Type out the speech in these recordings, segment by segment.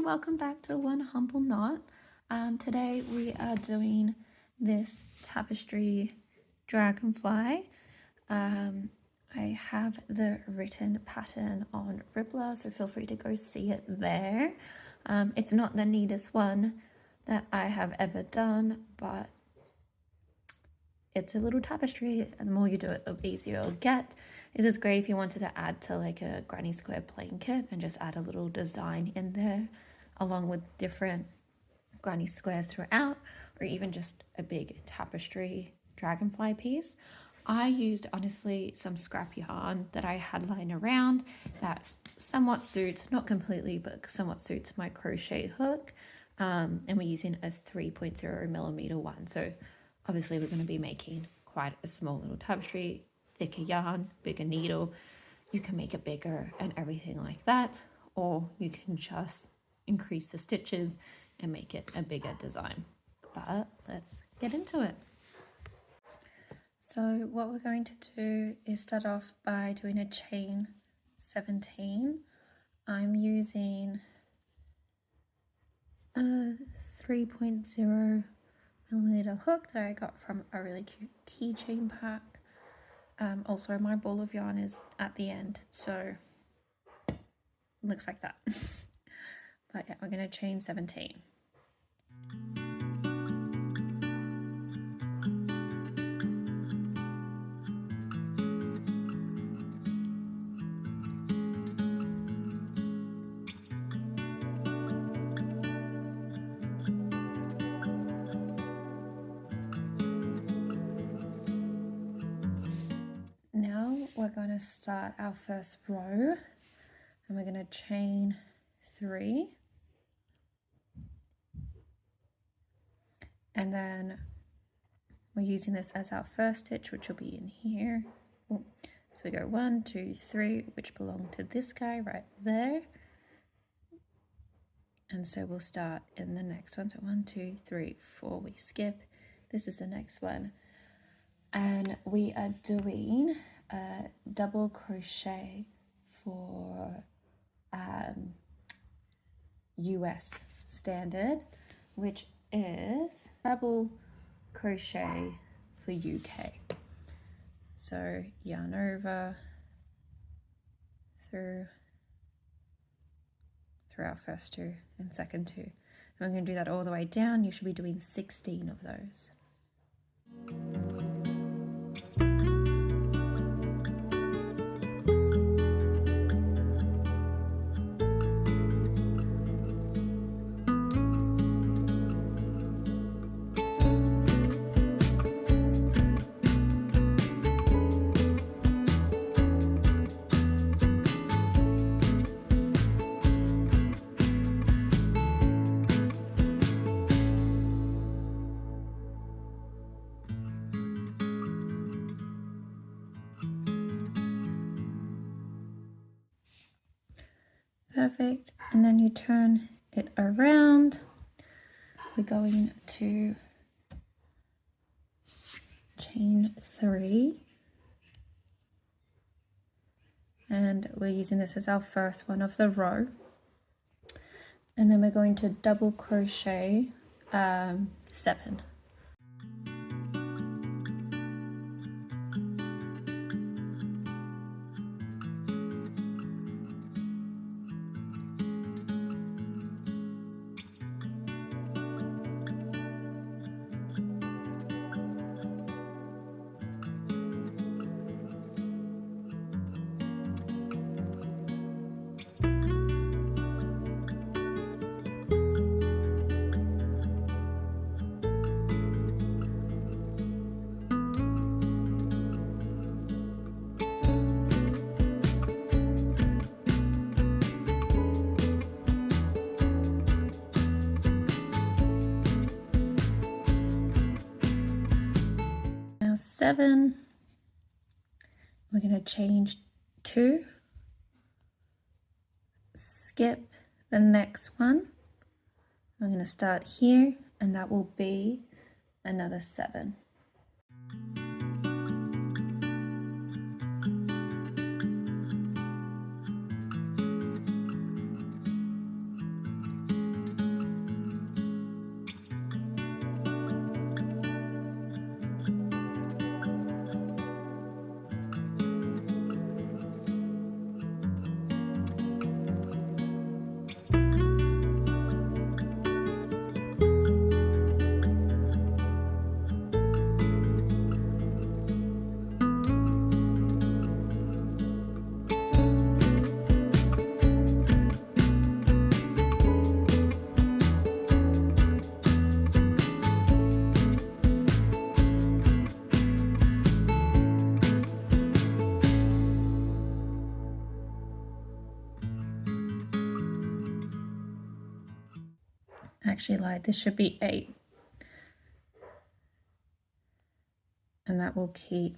welcome back to One Humble Knot. Today we are doing this tapestry dragonfly. I have the written pattern on Ribblr, so feel free to go see it there. It's not the neatest one that I have ever done, but it's a little tapestry, and the more you do it, the easier it'll get. This is great if you wanted to add to like a granny square blanket and just add a little design in there along with different granny squares throughout, or even just a big tapestry dragonfly piece. I used, honestly, some scrap yarn that I had lying around that somewhat suits, not completely, but somewhat suits my crochet hook. And we're using a 3.0 millimeter one. So obviously we're going to be making quite a small little tapestry, thicker yarn, bigger needle. You can make it bigger and everything like that, or you can just increase the stitches and make it a bigger design. But let's get into it. So what we're going to do is start off by doing a chain 17. I'm using a 3.0 millimeter hook that I got from a really cute keychain pack. Also my ball of yarn is at the end, so it looks like that. But yeah, we're going to chain 17. Now we're going to start our first row, and we're going to chain 3, and then we're using this as our first stitch, which will be in here. So we go 1, 2, 3, which belong to this guy right there, and so we'll start in the next one. So 1, 2, 3, 4, we skip. This is the next one, and we are doing a double crochet for US Standard, which is treble crochet for UK. So yarn over through our first 2 and second 2. And we're going to do that all the way down. You should be doing 16 of those. Perfect, and then you turn it around. We're going to chain 3, and we're using this as our first one of the row, and then we're going to double crochet 7. Now 7, we're going to change 2, skip the next one. I'm going to start here, and that will be another 7. actually lied, this should be 8. And that will keep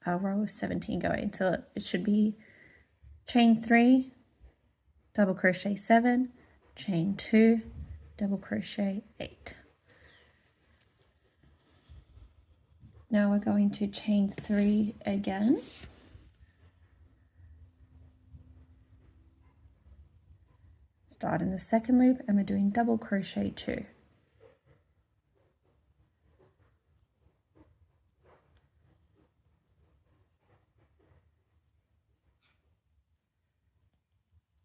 our row of 17 going. So it should be chain 3, double crochet 7, chain 2, double crochet 8. Now we're going to chain 3 again. Start in the second loop and we're doing double crochet 2.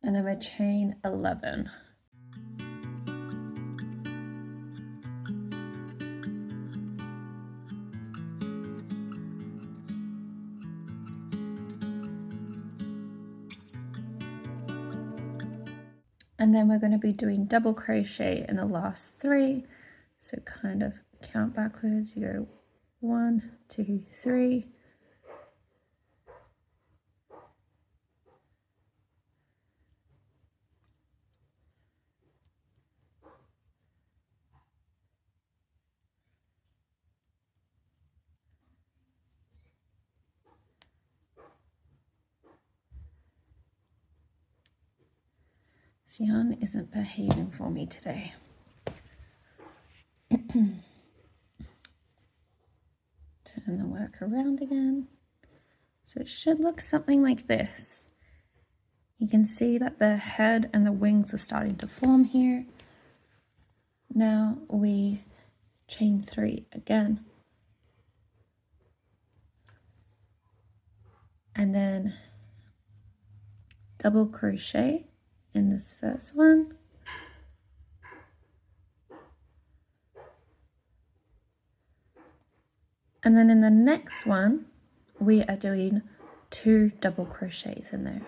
And then we're chain 11. And then we're going to be doing double crochet in the last 3. So kind of count backwards. You go 1, 2, 3. This yarn isn't behaving for me today. Turn the work around again. So it should look something like this. You can see that the head and the wings are starting to form here. Now we chain 3 again. And then double crochet in this first one. And then in the next one, we are doing 2 double crochets in there.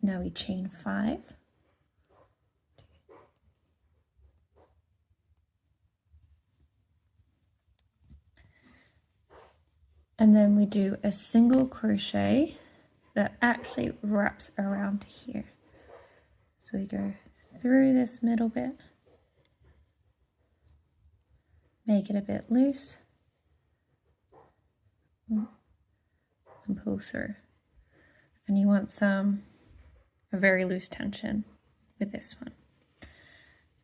Now we chain 5. And then we do a single crochet that actually wraps around here. So we go through this middle bit, make it a bit loose, and pull through. And you want a very loose tension with this one.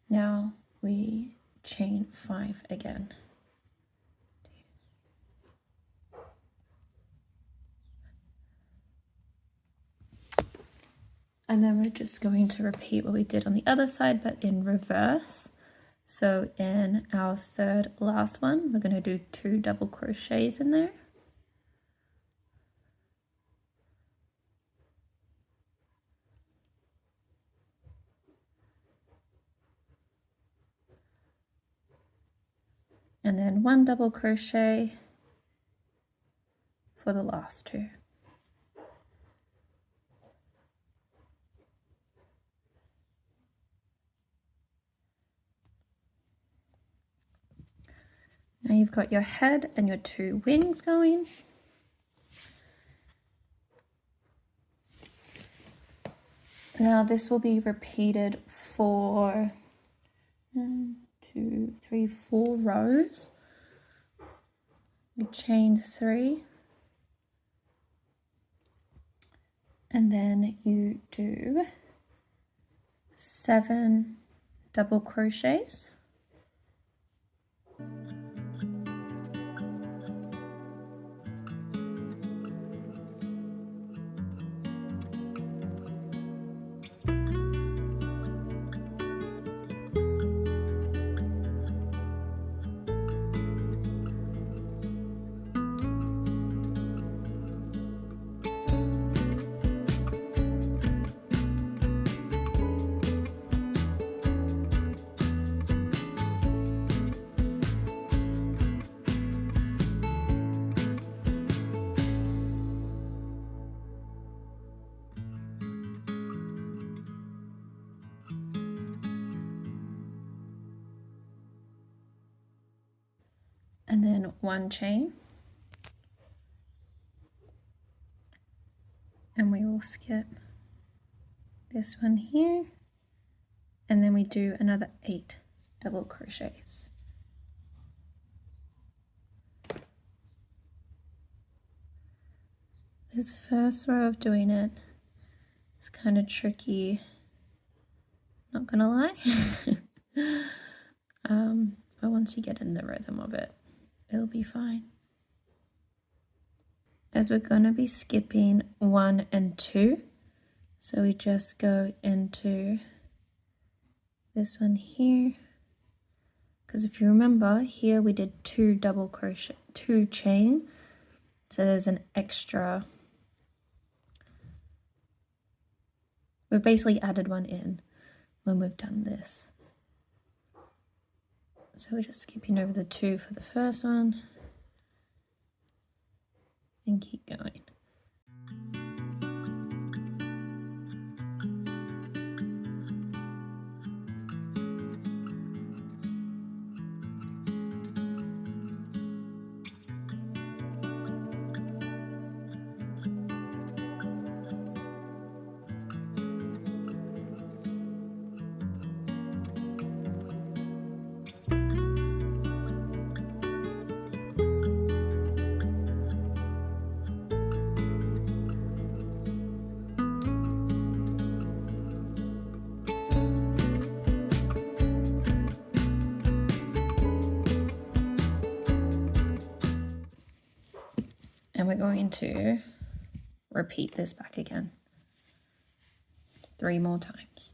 Now we chain 5 again. And then we're just going to repeat what we did on the other side, but in reverse. So in our third last one, we're going to do 2 double crochets in there. And then 1 double crochet for the last 2. Now you've got your head and your 2 wings going. Now this will be repeated for 1, 2, 3, 4 rows. We chain 3. And then you do 7 double crochets. and then 1 chain, and we will skip this one here, and then we do another 8 double crochets. This first row of doing it is kind of tricky, not gonna lie. But once you get in the rhythm of it, it'll be fine. As we're gonna be skipping 1 and 2, so we just go into this one here, because if you remember here we did 2 double crochet, 2 chain, so there's an extra. We've basically added 1 in when we've done this. So we're just skipping over the 2 for the first one and keep going. And we're going to repeat this back again 3 more times.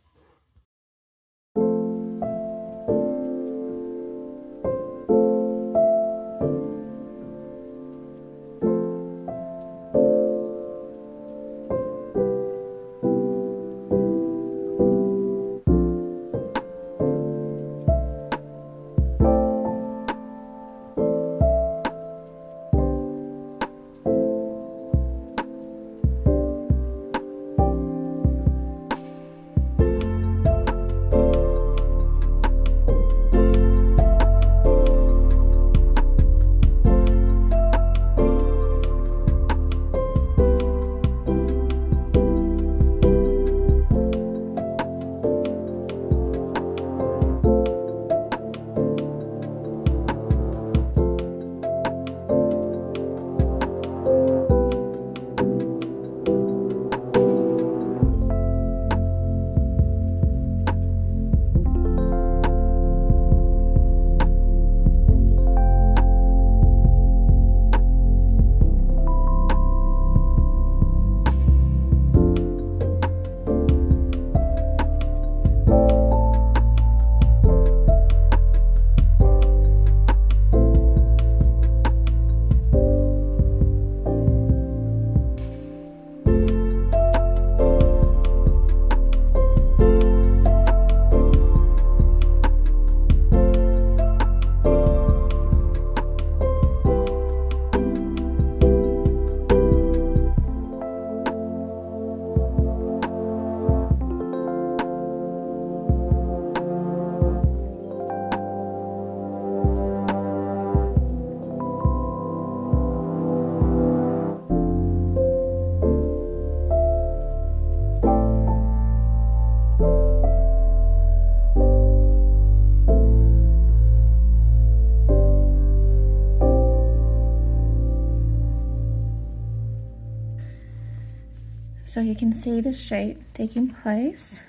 So you can see the shape taking place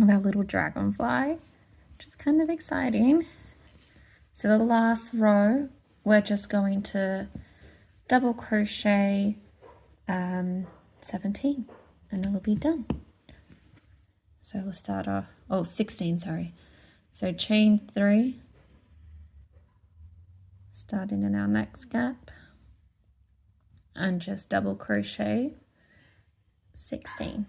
of our little dragonfly, which is kind of exciting. So the last row, we're just going to double crochet 17 and it'll be done. So we'll start off, 16, sorry. So chain 3, starting in our next gap, and just double crochet 16.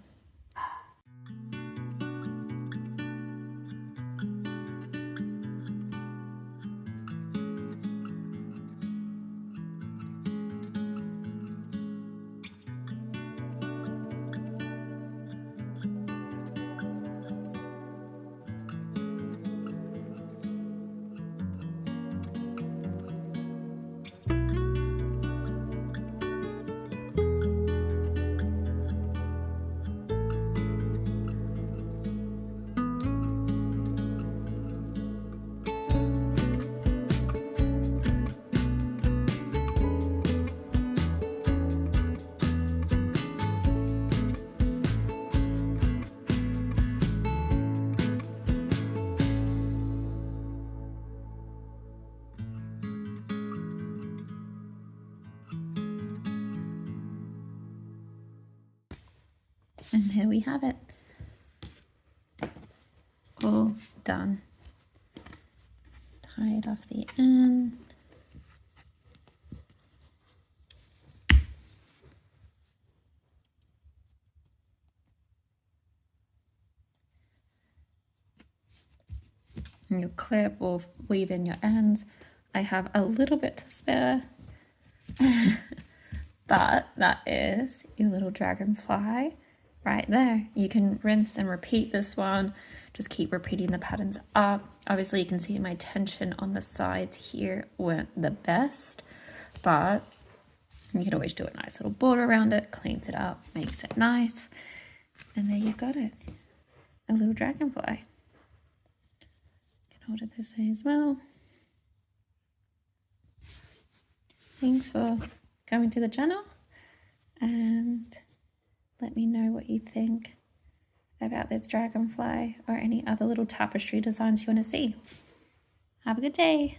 And there we have it. All done. Tie it off the end. And your clip or weave in your ends. I have a little bit to spare. But that is your little dragonfly right there. You can rinse and repeat this one. Just keep repeating the patterns up. Obviously you can see my tension on the sides here weren't the best, but you can always do a nice little border around it, cleans it up, makes it nice. And there you've got it, a little dragonfly. You can hold it this way as well. Thanks for coming to the channel, and let me know what you think about this dragonfly or any other little tapestry designs you want to see. Have a good day.